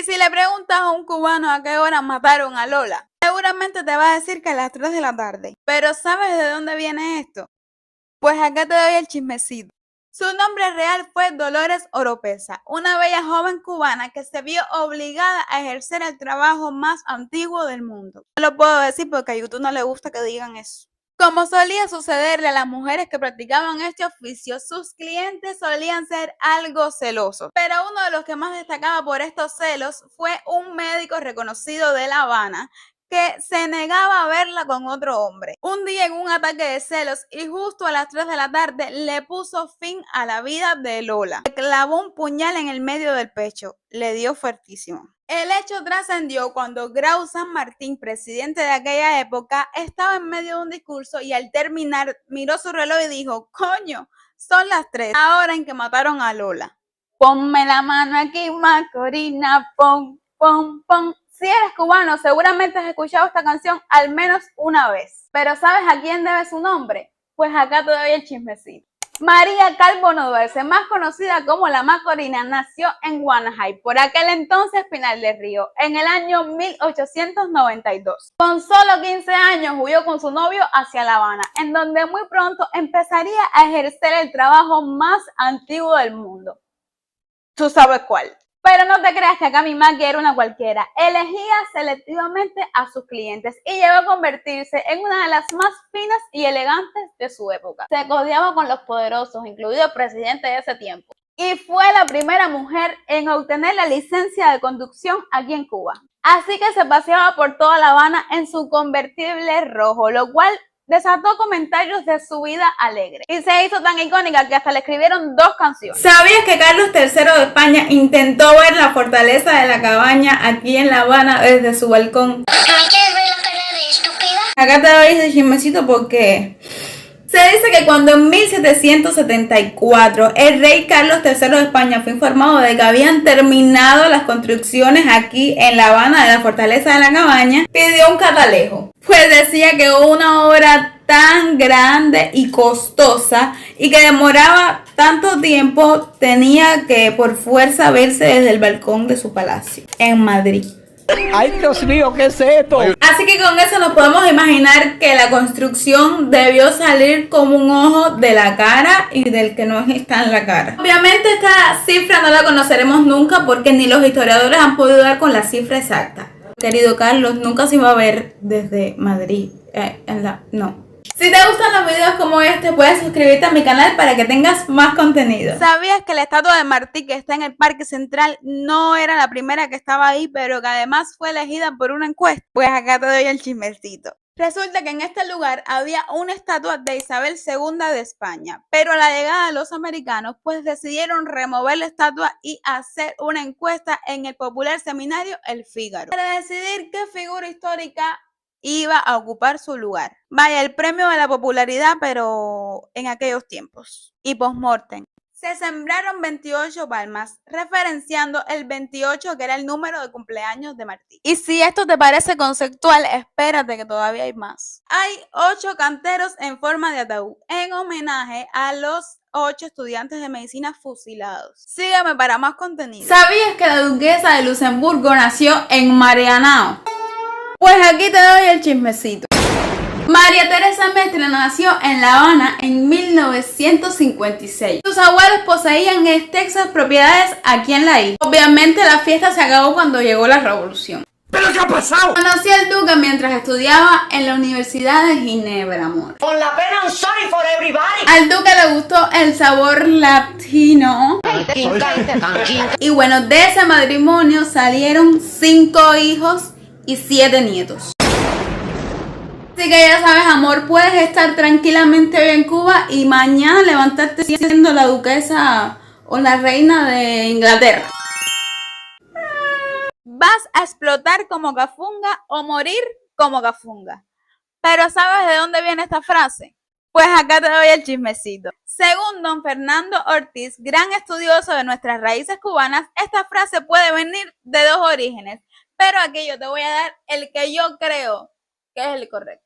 si le preguntas a un cubano a qué hora mataron a Lola, seguramente te va a decir que a las 3 de la tarde. Pero ¿sabes de dónde viene esto? Pues acá te doy el chismecito. Su nombre real fue Dolores Oropesa, una bella joven cubana que se vio obligada a ejercer el trabajo más antiguo del mundo. No lo puedo decir porque a YouTube no le gusta que digan eso. Como solía sucederle a las mujeres que practicaban este oficio, sus clientes solían ser algo celosos. Pero uno de los que más destacaba por estos celos fue un médico reconocido de La Habana que se negaba a verla con otro hombre. Un día, en un ataque de celos y justo a las 3 de la tarde, le puso fin a la vida de Lola. Le clavó un puñal en el medio del pecho. Le dio fuertísimo. El hecho trascendió cuando Grau San Martín, presidente de aquella época, estaba en medio de un discurso y al terminar miró su reloj y dijo: coño, son las 3, la hora en que mataron a Lola. Ponme la mano aquí, Macorina, pon, pon, pon. Si eres cubano, seguramente has escuchado esta canción al menos una vez. Pero ¿sabes a quién debe su nombre? Pues acá te doy el chismecito. María Calvo Noduerce, más conocida como la Macorina, nació en Guanajay, por aquel entonces Pinar del Río, en el año 1892. Con solo 15 años huyó con su novio hacia La Habana, en donde muy pronto empezaría a ejercer el trabajo más antiguo del mundo. ¿Tú sabes cuál? Pero no te creas que acá mi Maki era una cualquiera. Elegía selectivamente a sus clientes y llegó a convertirse en una de las más finas y elegantes de su época. Se codeaba con los poderosos, incluido el presidente de ese tiempo. Y fue la primera mujer en obtener la licencia de conducción aquí en Cuba. Así que se paseaba por toda La Habana en su convertible rojo, lo cual desató comentarios de su vida alegre y se hizo tan icónica que hasta le escribieron 2 canciones. ¿Sabías que Carlos III de España intentó ver la fortaleza de la cabaña aquí en La Habana desde su balcón? ¿Me quieres ver la cara de estúpida? Acá te doy ese chismecito porque se dice que cuando en 1774 el rey Carlos III de España fue informado de que habían terminado las construcciones aquí en La Habana de la fortaleza de la cabaña, pidió un catalejo. Pues decía que una obra tan grande y costosa y que demoraba tanto tiempo tenía que por fuerza verse desde el balcón de su palacio en Madrid. ¡Ay, Dios mío! ¿Qué es esto? Así que con eso nos podemos imaginar que la construcción debió salir como un ojo de la cara y del que no está en la cara. Obviamente esta cifra no la conoceremos nunca porque ni los historiadores han podido dar con la cifra exacta. Querido Carlos, nunca se iba a ver desde Madrid. No. Si te gustan los videos como este, puedes suscribirte a mi canal para que tengas más contenido. ¿Sabías que la estatua de Martí que está en el Parque Central no era la primera que estaba ahí, pero que además fue elegida por una encuesta? Pues acá te doy el chismecito. Resulta que en este lugar había una estatua de Isabel II de España, pero a la llegada de los americanos pues decidieron remover la estatua y hacer una encuesta en el popular seminario El Fígaro para decidir qué figura histórica iba a ocupar su lugar. Vaya, el premio de la popularidad, pero en aquellos tiempos. Y post-mortem. Se sembraron 28 palmas, referenciando el 28, que era el número de cumpleaños de Martí. Y si esto te parece conceptual, espérate que todavía hay más. Hay 8 canteros en forma de ataúd, en homenaje a los 8 estudiantes de medicina fusilados. Sígueme para más contenido. ¿Sabías que la duquesa de Luxemburgo nació en Marianao? Pues aquí te doy el chismecito. María Teresa Mestre nació en La Habana en 1956. Sus abuelos poseían extensas propiedades aquí en la isla. Obviamente la fiesta se acabó cuando llegó la revolución. ¿Pero qué ha pasado? Conocí al duque mientras estudiaba en la Universidad de Ginebra, amor. Con la pena, I'm sorry for everybody. Al duque le gustó el sabor latino. Y bueno, de ese matrimonio salieron 5 hijos y 7 nietos. Así que ya sabes, amor, puedes estar tranquilamente hoy en Cuba y mañana levantarte siendo la duquesa o la reina de Inglaterra. Vas a explotar como Gafunga o morir como Gafunga. Pero ¿sabes de dónde viene esta frase? Pues acá te doy el chismecito. Según don Fernando Ortiz, gran estudioso de nuestras raíces cubanas, esta frase puede venir de 2 orígenes. Pero aquí yo te voy a dar el que yo creo que es el correcto.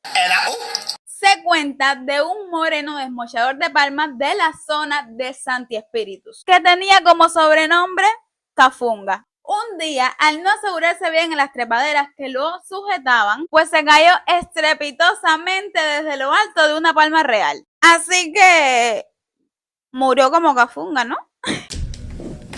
Se cuenta de un moreno desmochador de palmas de la zona de Santi Espíritus, que tenía como sobrenombre Cafunga. Un día, al no asegurarse bien en las trepaderas que lo sujetaban, pues se cayó estrepitosamente desde lo alto de una palma real. Así que murió como cafunga, ¿no?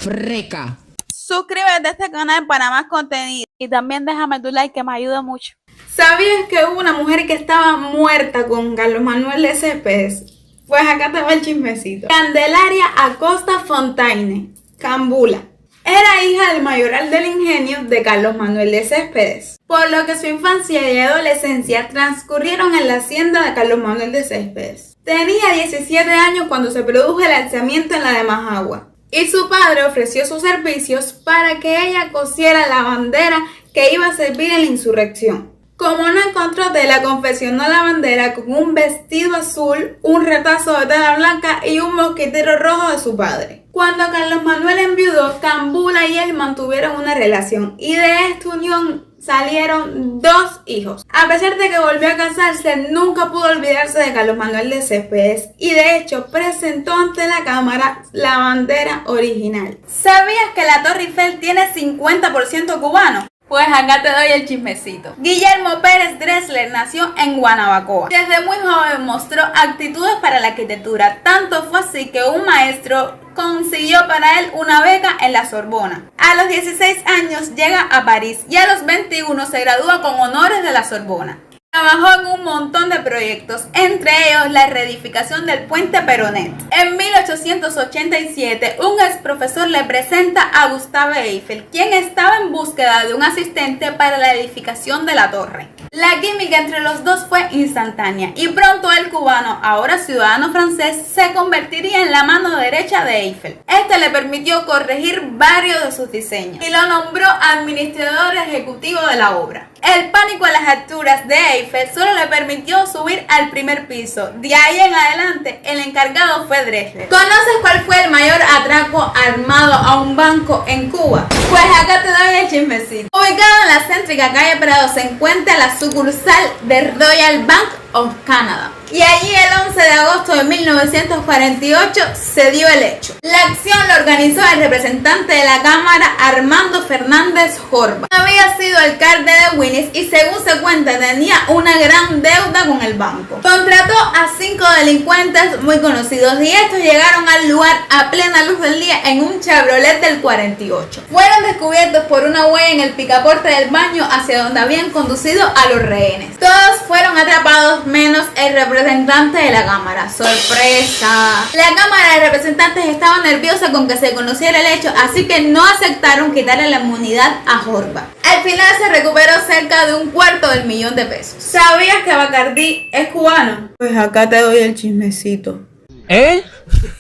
Freca. Suscríbete a este canal para más contenido y también déjame tu like que me ayuda mucho. ¿Sabías que hubo una mujer que estaba muerta con Carlos Manuel de Céspedes? Pues acá te va el chismecito. Candelaria Acosta Fontaine, Cambula, era hija del mayoral del ingenio de Carlos Manuel de Céspedes, por lo que su infancia y adolescencia transcurrieron en la hacienda de Carlos Manuel de Céspedes. Tenía 17 años cuando se produjo el alzamiento en la de Majagua, y su padre ofreció sus servicios para que ella cosiera la bandera que iba a servir en la insurrección. Como no encontró tela, confeccionó la bandera con un vestido azul, un retazo de tela blanca y un mosquitero rojo de su padre. Cuando Carlos Manuel enviudó, Cambula y él mantuvieron una relación y de esta unión salieron 2 hijos. A pesar de que volvió a casarse, nunca pudo olvidarse de Carlos Manuel de Céspedes y de hecho presentó ante la cámara la bandera original. ¿Sabías que la Torre Eiffel tiene 50% cubano? Pues acá te doy el chismecito. Guillermo Pérez Drexler nació en Guanabacoa. Desde muy joven mostró actitudes para la arquitectura, tanto fue así que un maestro consiguió para él una beca en la Sorbona. A los 16 años llega a París y a los 21 se gradúa con honores de la Sorbona. Trabajó en un montón de proyectos, entre ellos la reedificación del puente Peronet. En 1887, un ex profesor le presenta a Gustave Eiffel, quien estaba en búsqueda de un asistente para la edificación de la torre. La química entre los dos fue instantánea y pronto el cubano, ahora ciudadano francés, se convertiría en la mano derecha de Eiffel. Este le permitió corregir varios de sus diseños y lo nombró administrador ejecutivo de la obra. El pánico a las alturas de Eiffel solo le permitió subir al primer piso. De ahí en adelante, el encargado fue Drexler. ¿Conoces cuál fue el mayor atraco armado a un banco en Cuba? Pues acá te doy el chismecito. Ubicado en la céntrica calle Prado se encuentra la sucursal de Royal Bank of Canada. Y allí el 11 de agosto de 1948 se dio el hecho. La acción la organizó el representante de la Cámara, Armando Fernández Jorba. Había sido alcalde de Winnis y según se cuenta tenía una gran deuda con el banco. Contrató a 5 delincuentes muy conocidos y estos llegaron al lugar a plena luz del día en un Chevrolet del 48. Fueron descubiertos por una huella en el picaporte del baño hacia donde habían conducido a los rehenes. Todos fueron atrapados menos el representante de la Cámara. ¡Sorpresa! La Cámara de Representantes estaba nerviosa con que se conociera el hecho, así que no aceptaron quitarle la inmunidad a Jorba. Al final se recuperó cerca de $250,000 de pesos. ¿Sabías que Bacardí es cubano? Pues acá te doy el chismecito.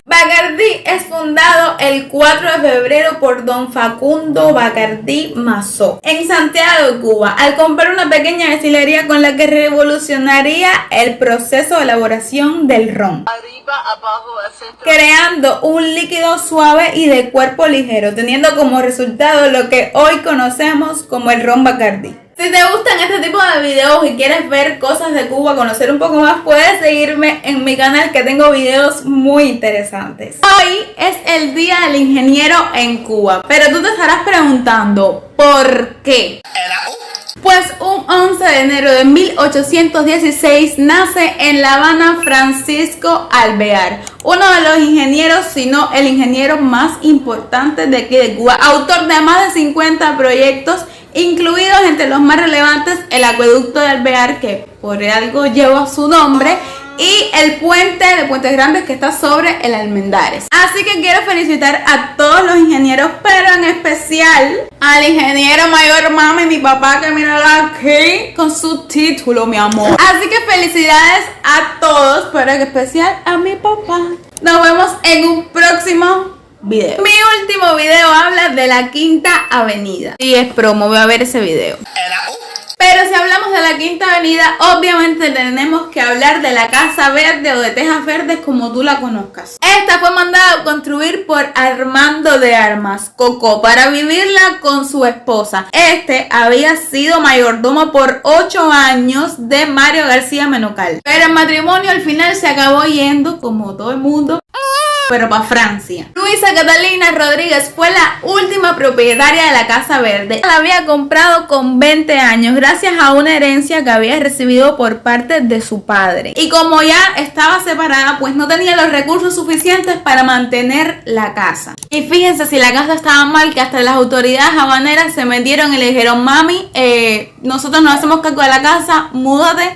Bacardí es fundado el 4 de febrero por don Facundo Bacardí Mazó en Santiago de Cuba, al comprar una pequeña destilería con la que revolucionaría el proceso de elaboración del ron, creando un líquido suave y de cuerpo ligero, teniendo como resultado lo que hoy conocemos como el ron Bacardí. Si te gustan este tipo de videos y quieres ver cosas de Cuba, conocer un poco más, puedes seguirme en mi canal que tengo videos muy interesantes. Hoy es el Día del Ingeniero en Cuba, pero tú te estarás preguntando, ¿por qué? Pues un 11 de enero de 1816 nace en La Habana Francisco Alvear, uno de los ingenieros, si no el ingeniero más importante de aquí de Cuba, autor de más de 50 proyectos, incluidos entre los más relevantes el acueducto de Alvear, que por algo lleva su nombre, y el puente de Puentes Grandes que está sobre el Almendares. Así que quiero felicitar a todos los ingenieros, pero en especial al ingeniero mayor mami, mi papá, que mírala aquí con su título, mi amor. Así que felicidades a todos, pero en especial a mi papá. Nos vemos en un próximo video. Mi último video habla de la Quinta Avenida y es promo, voy a ver ese video. Pero si hablamos de la Quinta Avenida, obviamente tenemos que hablar de la Casa Verde o de Tejas Verdes, como tú la conozcas. Esta fue mandada a construir por Armando de Armas, Coco, para vivirla con su esposa. Este había sido mayordomo por 8 años de Mario García Menocal, pero el matrimonio al final se acabó yendo, como todo el mundo, pero para Francia. Luisa Catalina Rodríguez fue la última propietaria de la Casa Verde. La había comprado con 20 años gracias a una herencia que había recibido por parte de su padre. Y como ya estaba separada, pues no tenía los recursos suficientes para mantener la casa. Y fíjense, si la casa estaba mal, que hasta las autoridades habaneras se metieron y le dijeron: mami, nosotros nos hacemos cargo de la casa, múdate,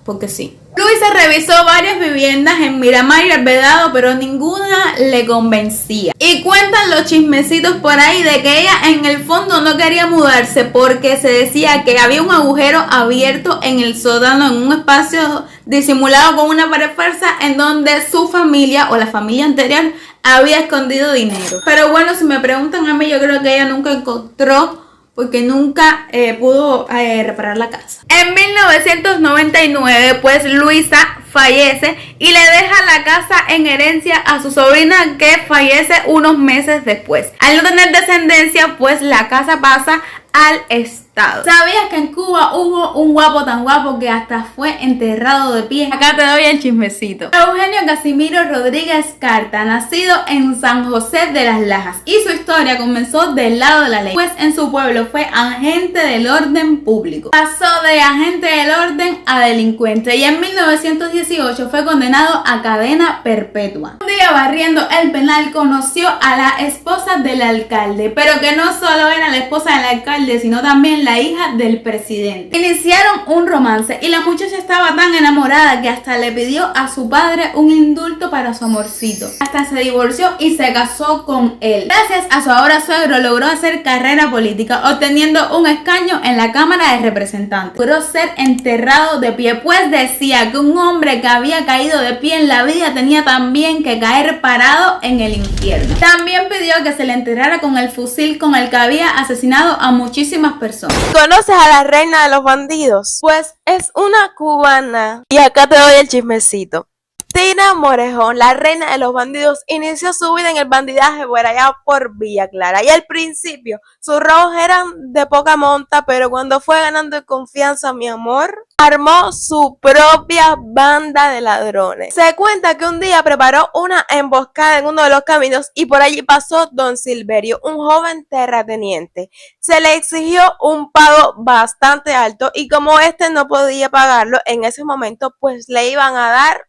porque sí. Luisa revisó varias viviendas en Miramar y Vedado, pero ninguna le convencía. Y cuentan los chismecitos por ahí de que ella en el fondo no quería mudarse porque se decía que había un agujero abierto en el sótano, en un espacio disimulado con una pared falsa, en donde su familia o la familia anterior había escondido dinero. Pero bueno, si me preguntan a mí, yo creo que ella nunca encontró, porque nunca pudo reparar la casa. En 1999, pues Luisa fallece y le deja la casa en herencia a su sobrina, que fallece unos meses después. Al no tener descendencia, pues la casa pasa al Estado. ¿Sabías que en Cuba hubo un guapo tan guapo que hasta fue enterrado de pie? Acá te doy el chismecito. Eugenio Casimiro Rodríguez Carta, nacido en San José de las Lajas, y su historia comenzó del lado de la ley, pues en su pueblo fue agente del orden público. Pasó de agente del orden a delincuente y en 1918 fue condenado a cadena perpetua. Un día, barriendo el penal, conoció a la esposa del alcalde, pero que no solo era la esposa del alcalde, sino también la hija del presidente. Iniciaron un romance y la muchacha estaba tan enamorada que hasta le pidió a su padre un indulto para su amorcito. Hasta se divorció y se casó con él. Gracias a su ahora suegro logró hacer carrera política, obteniendo un escaño en la Cámara de Representantes. Logró ser enterrado de pie, pues decía que un hombre que había caído de pie en la vida tenía también que caer parado en el infierno. También pidió que se le enterrara con el fusil con el que había asesinado a muchísimas personas. ¿Conoces a la reina de los bandidos? Pues es una cubana. Y acá te doy el chismecito. Tina Morejón, la reina de los bandidos, inició su vida en el bandidaje por allá por Villa Clara. Y al principio sus robos eran de poca monta, pero cuando fue ganando confianza, mi amor, armó su propia banda de ladrones. Se cuenta que un día preparó una emboscada en uno de los caminos y por allí pasó don Silverio, un joven terrateniente. Se le exigió un pago bastante alto y como este no podía pagarlo en ese momento, pues le iban a dar.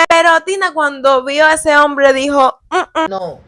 Pero Tina, cuando vio a ese hombre, dijo: no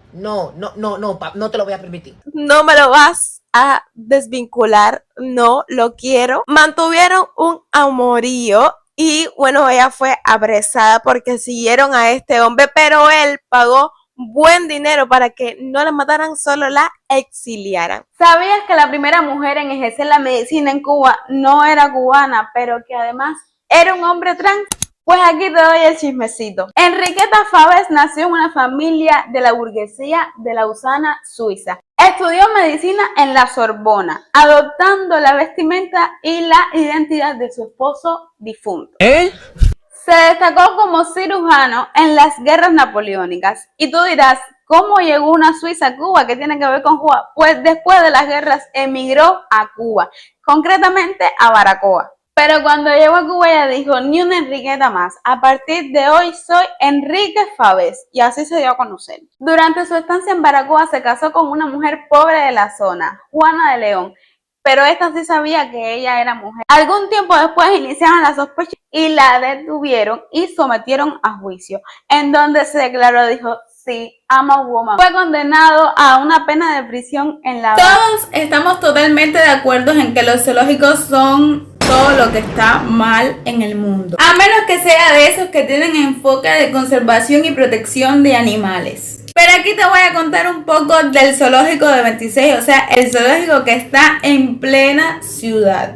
te lo voy a permitir. No me lo vas a desvincular, no lo quiero. Mantuvieron un amorío y bueno, ella fue apresada porque siguieron a este hombre, pero él pagó buen dinero para que no la mataran, solo la exiliaran. ¿Sabías que la primera mujer en ejercer la medicina en Cuba no era cubana, pero que además era un hombre trans? Pues aquí te doy el chismecito. Enriqueta Faves nació en una familia de la burguesía de Lausana, Suiza. Estudió medicina en la Sorbona, adoptando la vestimenta y la identidad de su esposo difunto. Se destacó como cirujano en las guerras napoleónicas. Y tú dirás, ¿cómo llegó una suiza a Cuba? ¿Qué tiene que ver con Cuba? Pues después de las guerras emigró a Cuba, concretamente a Baracoa. Pero cuando llegó a Cuba ella dijo: ni una Enriqueta más, a partir de hoy soy Enrique Faves, y así se dio a conocer. Durante su estancia en Baracoa se casó con una mujer pobre de la zona, Juana de León, pero esta sí sabía que ella era mujer. Algún tiempo después iniciaron las sospechas y la detuvieron y sometieron a juicio, en donde se declaró, dijo: sí, I'm a woman. Fue condenado a una pena de prisión en La Habana. Todos estamos totalmente de acuerdo en que los zoológicos son todo lo que está mal en el mundo, a menos que sea de esos que tienen enfoque de conservación y protección de animales. Pero aquí te voy a contar un poco del zoológico de 26, o sea, el zoológico que está en plena ciudad.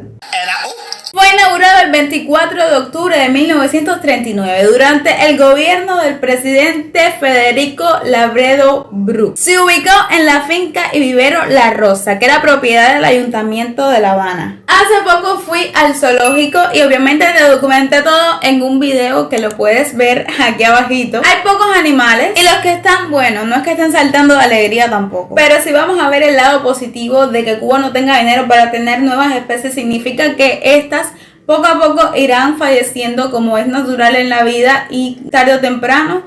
Fue inaugurado el 24 de octubre de 1939 durante el gobierno del presidente Federico Labredo Bru. Se ubicó en la finca y vivero La Rosa, que era propiedad del Ayuntamiento de La Habana. Hace poco fui al zoológico y obviamente te documenté todo en un video que lo puedes ver aquí abajito. Hay pocos animales y los que están buenos, no es que estén saltando de alegría tampoco. Pero si vamos a ver el lado positivo de que Cuba no tenga dinero para tener nuevas especies, significa que estas poco a poco irán falleciendo como es natural en la vida y tarde o temprano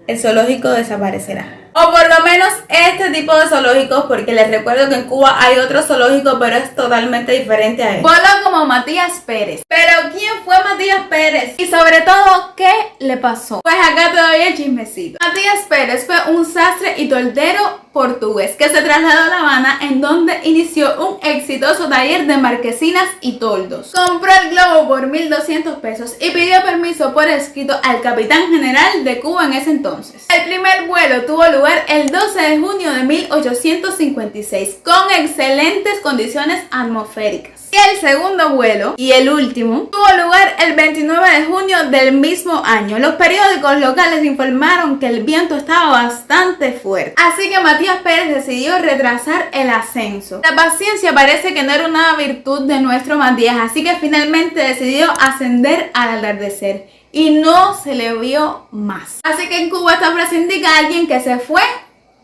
el zoológico desaparecerá. O por lo menos este tipo de zoológicos, porque les recuerdo que en Cuba hay otro zoológico, pero es totalmente diferente a este. Ponlo como Matías Pérez. Pero ¿quién fue Matías Pérez? Y sobre todo, ¿qué le pasó? Pues acá te doy el chismecito. Matías Pérez fue un sastre y toldero portugués que se trasladó a La Habana, en donde inició un exitoso taller de marquesinas y toldos. Compró el globo por 1.200 pesos y pidió permiso por escrito al capitán general de Cuba en ese entonces. El primer vuelo tuvo lugar el 12 de junio de 1856 con excelentes condiciones atmosféricas. Y el segundo vuelo, y el último, tuvo lugar el 29 de junio del mismo año. Los periódicos locales informaron que el viento estaba bastante fuerte, así que Matías Pérez decidió retrasar el ascenso. La paciencia parece que no era una virtud de nuestro Matías, así que finalmente decidió ascender al atardecer y no se le vio más. Así que en Cuba esta frase indica a alguien que se fue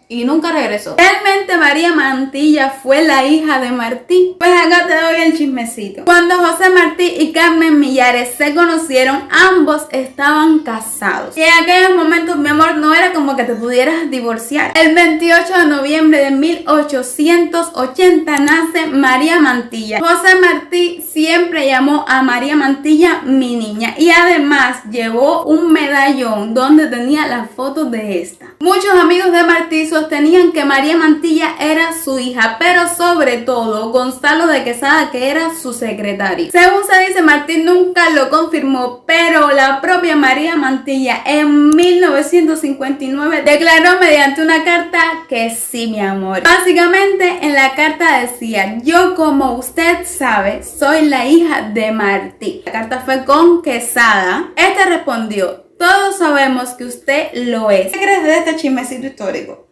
y nunca regresó. ¿Realmente María Mantilla fue la hija de Martí? Pues acá te doy el chismecito. Cuando José Martí y Carmen Millares se conocieron, ambos estaban casados. Y en aquellos momentos, mi amor, no era como que te pudieras divorciar. El 28 de noviembre de 1880 nace María Mantilla. José Martí siempre llamó a María Mantilla mi niña, y además llevó un medallón donde tenía la foto de esta. Muchos amigos de Martí sostenían que María Mantilla era su hija, pero sobre todo Gonzalo de Quesada, que era su secretario. Según se dice, Martí nunca lo confirmó, pero la propia María Mantilla en 1959 declaró mediante una carta que sí, mi amor. Básicamente en la carta decía: yo, como usted sabe, soy la hija de Martí. La carta fue con Quesada. Este respondió: todos sabemos que usted lo es. ¿Qué crees de este chismecito histórico?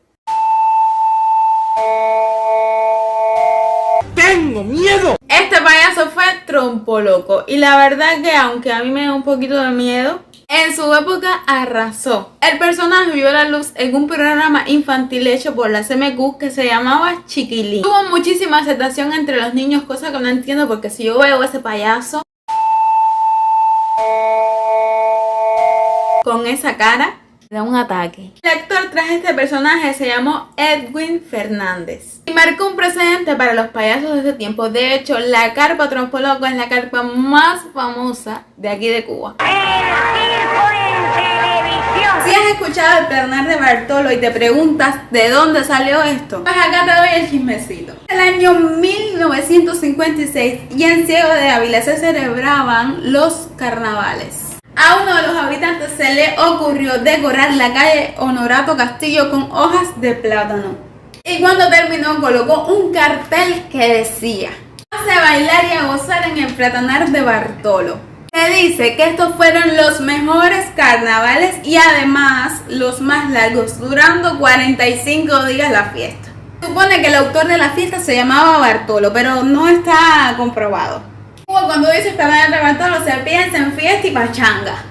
¡Tengo miedo! Este payaso fue trompoloco, y la verdad que, aunque a mí me da un poquito de miedo, en su época arrasó. El personaje vio la luz en un programa infantil hecho por la CMQ que se llamaba Chiquilín. Tuvo muchísima aceptación entre los niños, cosa que no entiendo, porque si yo veo a ese payaso con esa cara, da un ataque. El actor tras este personaje se llamó Edwin Fernández y marcó un precedente para los payasos de ese tiempo. De hecho, la carpa Trompoloco es la carpa más famosa de aquí de Cuba. Si has escuchado el Pedernal de Bartolo y te preguntas de dónde salió esto, pues acá te doy el chismecito. En el año 1956 y en Ciego de Ávila se celebraban los carnavales. A uno de los habitantes se le ocurrió decorar la calle Honorato Castillo con hojas de plátano. Y cuando terminó, colocó un cartel que decía: "Hace a bailar y a gozar en el platanar de Bartolo". Se dice que estos fueron los mejores carnavales y además los más largos, durando 45 días la fiesta. Se supone que el autor de la fiesta se llamaba Bartolo, pero no está comprobado. Cuando dice Pedernal de Bartolo se piensa en fiesta y pachanga.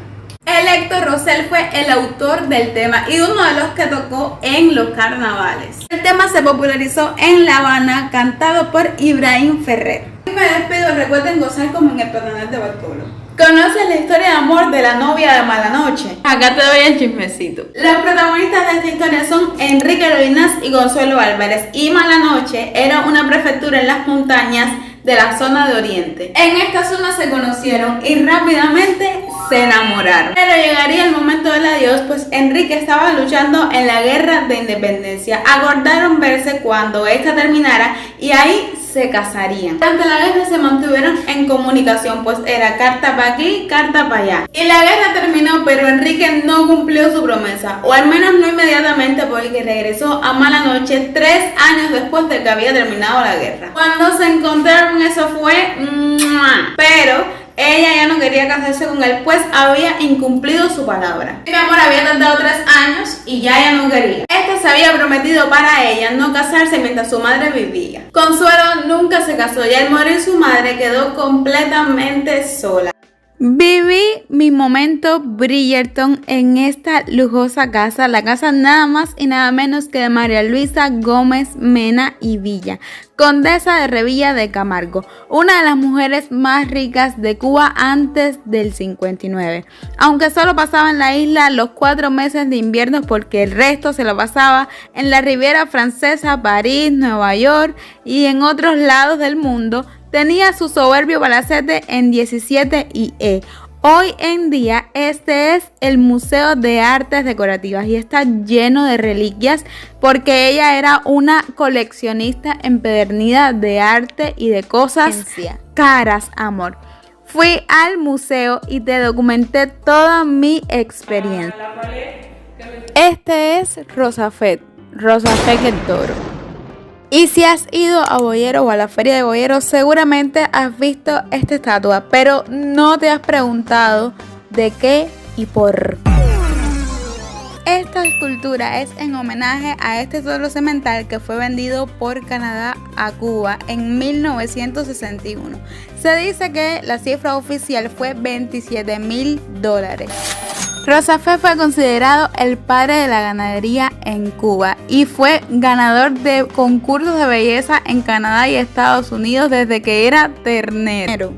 El Héctor Rosell fue el autor del tema y uno de los que tocó en los carnavales. El tema se popularizó en La Habana, cantado por Ibrahim Ferrer. Y me despido, recuerden gozar como en el Pedernal de Bartolo. ¿Conoces la historia de amor de la novia de Malanoche? Acá te doy el chismecito. Los protagonistas de esta historia son Enrique Loinaz y Consuelo Álvarez, y Malanoche era una prefectura en las montañas de la zona de Oriente. En esta zona se conocieron y rápidamente se enamoraron. Pero llegaría el momento del adiós, pues Enrique estaba luchando en la guerra de independencia. Acordaron verse cuando esta terminara y ahí se casarían. Durante la guerra se mantuvieron en comunicación, pues era carta para aquí, carta para allá. Y la guerra terminó, pero Enrique no cumplió su promesa, o al menos no inmediatamente, porque regresó a Malanoche 3 años después de que había terminado la guerra. Cuando se encontraron, eso fue pero ella ya no quería casarse con él, pues había incumplido su palabra. Mi amor había tardado 3 años y ya ella no quería. Este se había prometido para ella no casarse mientras su madre vivía. Consuelo nunca se casó y al morir su madre quedó completamente sola. Viví mi momento Bridgerton en esta lujosa casa, la casa nada más y nada menos que de María Luisa Gómez Mena y Villa, condesa de Revilla de Camargo, una de las mujeres más ricas de Cuba antes del 59, aunque solo pasaba en la isla los 4 meses de invierno porque el resto se lo pasaba en la Riviera Francesa, París, Nueva York y en otros lados del mundo. Tenía su soberbio palacete en 17 y E. Hoy en día este es el Museo de Artes Decorativas y está lleno de reliquias porque ella era una coleccionista empedernida de arte y de cosas caras, amor. Fui al museo y te documenté toda mi experiencia. Este es Rosafet el Toro. Y si has ido a Boyero o a la feria de Boyero, seguramente has visto esta estatua, pero no te has preguntado de qué y por qué. Esta escultura es en homenaje a este tesoro cemental que fue vendido por Canadá a Cuba en 1961. Se dice que la cifra oficial fue $27,000. Rosafet fue considerado el padre de la ganadería en Cuba y fue ganador de concursos de belleza en Canadá y Estados Unidos desde que era ternero.